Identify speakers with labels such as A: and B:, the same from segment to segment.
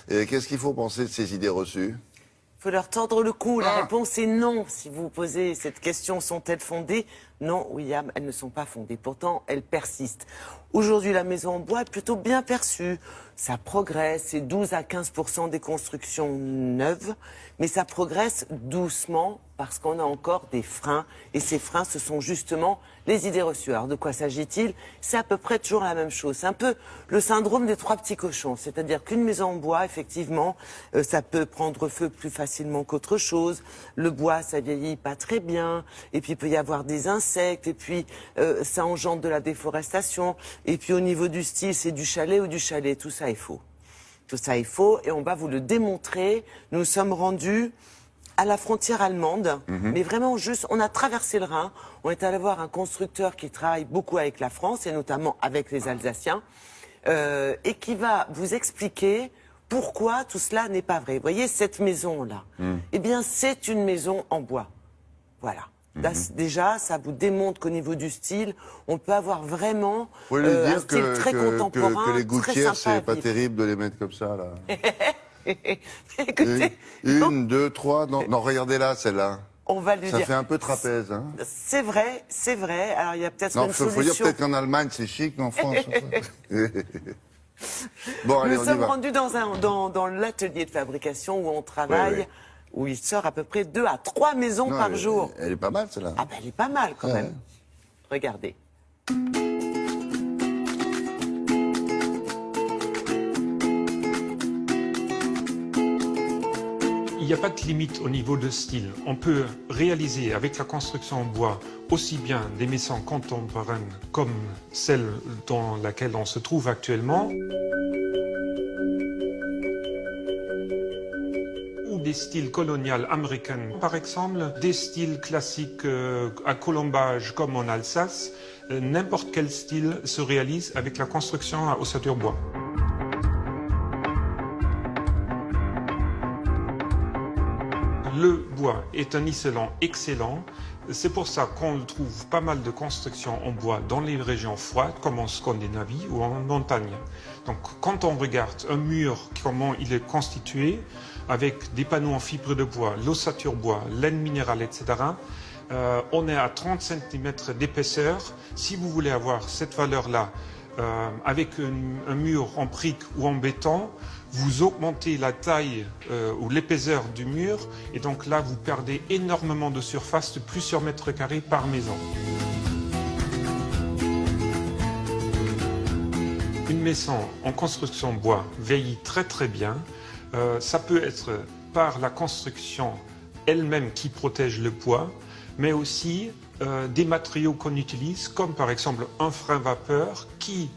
A: Qu'est-ce qu'il faut penser de ces idées reçues?
B: Il faut leur tordre le cou. La réponse est non. Si vous posez cette question, sont-elles fondées? Non, William, elles ne sont pas fondées. Pourtant, elles persistent. Aujourd'hui, la maison en bois est plutôt bien perçue. Ça progresse, c'est 12 à 15% des constructions neuves, mais ça progresse doucement parce qu'on a encore des freins. Et ces freins, ce sont justement les idées reçues. Alors, de quoi s'agit-il? C'est à peu près toujours la même chose. C'est un peu le syndrome des trois petits cochons. C'est-à-dire qu'une maison en bois, effectivement, ça peut prendre feu plus facilement qu'autre chose. Le bois, ça vieillit pas très bien. Et puis, il peut y avoir des insectes. Et puis, ça engendre de la déforestation. Et puis, au niveau du style, c'est du chalet ou du chalet. Tout ça est faux. Tout ça est faux. Et on va vous le démontrer. Nous sommes rendus à la frontière allemande, mais vraiment juste, on a traversé le Rhin, on est allé voir un constructeur qui travaille beaucoup avec la France et notamment avec les Alsaciens, et qui va vous expliquer pourquoi tout cela n'est pas vrai. Vous voyez cette maison-là, eh bien c'est une maison en bois. Voilà. Là, déjà, ça vous démontre qu'au niveau du style, on peut avoir vraiment un style très contemporain,
A: que les gouttières,
B: très sympa
A: c'est pas terrible de les mettre comme ça, là.
B: Écoutez,
A: une, deux, trois. Non, regardez là, celle-là.
B: on va lui
A: Ça
B: dire.
A: fait un peu trapèze, hein.
B: C'est vrai, c'est vrai. Alors il y a peut-être
A: Non,
B: une
A: faut dire
B: solution.
A: peut-être qu'en Allemagne c'est chic, mais en France. Bon, allez,
B: Nous sommes rendus dans l'atelier de fabrication où on travaille, où il sort à peu près 2 à 3 maisons par jour.
A: Elle est pas mal, celle-là.
B: Ah ben elle est pas mal quand même. Regardez.
C: Il n'y a pas de limite au niveau de style. On peut réaliser avec la construction en bois aussi bien des maisons contemporaines comme celle dans laquelle on se trouve actuellement, ou des styles coloniaux américains, par exemple, des styles classiques à colombage comme en Alsace. N'importe quel style se réalise avec la construction à ossature bois. Le bois est un isolant excellent. C'est pour ça qu'on trouve pas mal de constructions en bois dans les régions froides, comme en Scandinavie ou en montagne. Donc, quand on regarde un mur, comment il est constitué, avec des panneaux en fibre de bois, l'ossature bois, laine minérale, etc., on est à 30 cm d'épaisseur. Si vous voulez avoir cette valeur-là, avec un mur en brique ou en béton, vous augmentez la taille ou l'épaisseur du mur et donc là vous perdez énormément de surface, de plusieurs mètres carrés par maison. Une maison en construction bois vieillit très bien. Ça peut être par la construction elle-même qui protège le bois, mais aussi des matériaux qu'on utilise, comme par exemple un frein vapeur qui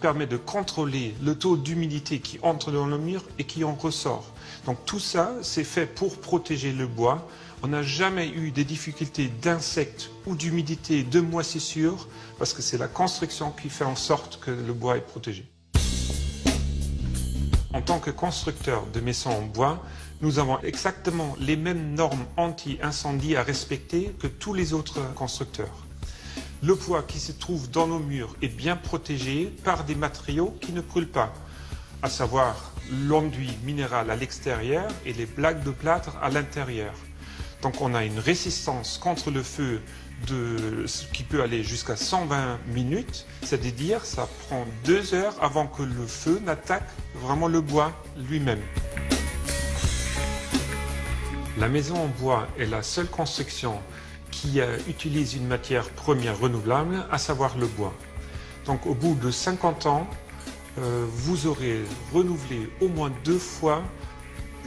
C: permet de contrôler le taux d'humidité qui entre dans le mur et qui en ressort. Donc tout ça, c'est fait pour protéger le bois. On n'a jamais eu des difficultés d'insectes ou d'humidité, de moisissure, parce que c'est la construction qui fait en sorte que le bois est protégé. En tant que constructeur de maisons en bois, nous avons exactement les mêmes normes anti-incendie à respecter que tous les autres constructeurs. Le bois qui se trouve dans nos murs est bien protégé par des matériaux qui ne brûlent pas, à savoir l'enduit minéral à l'extérieur et les plaques de plâtre à l'intérieur. Donc on a une résistance contre le feu qui peut aller jusqu'à 120 minutes, c'est-à-dire ça prend 2 heures avant que le feu n'attaque vraiment le bois lui-même. La maison en bois est la seule construction qui utilise une matière première renouvelable, à savoir le bois. Donc au bout de 50 ans, vous aurez renouvelé au moins 2 fois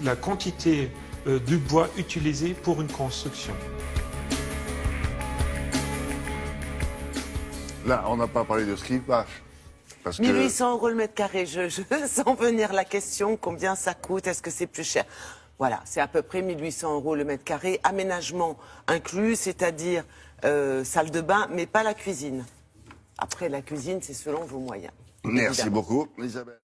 C: la quantité du bois utilisé pour une construction.
A: Là, on n'a pas parlé de ce qui vache.
B: 1800 € le mètre carré. Je sens venir la question, combien ça coûte, est-ce que c'est plus cher? Voilà, c'est à peu près 1800 € le mètre carré, aménagement inclus, c'est-à-dire salle de bain, mais pas la cuisine. Après, la cuisine, c'est selon vos moyens.
A: Merci beaucoup, Isabelle.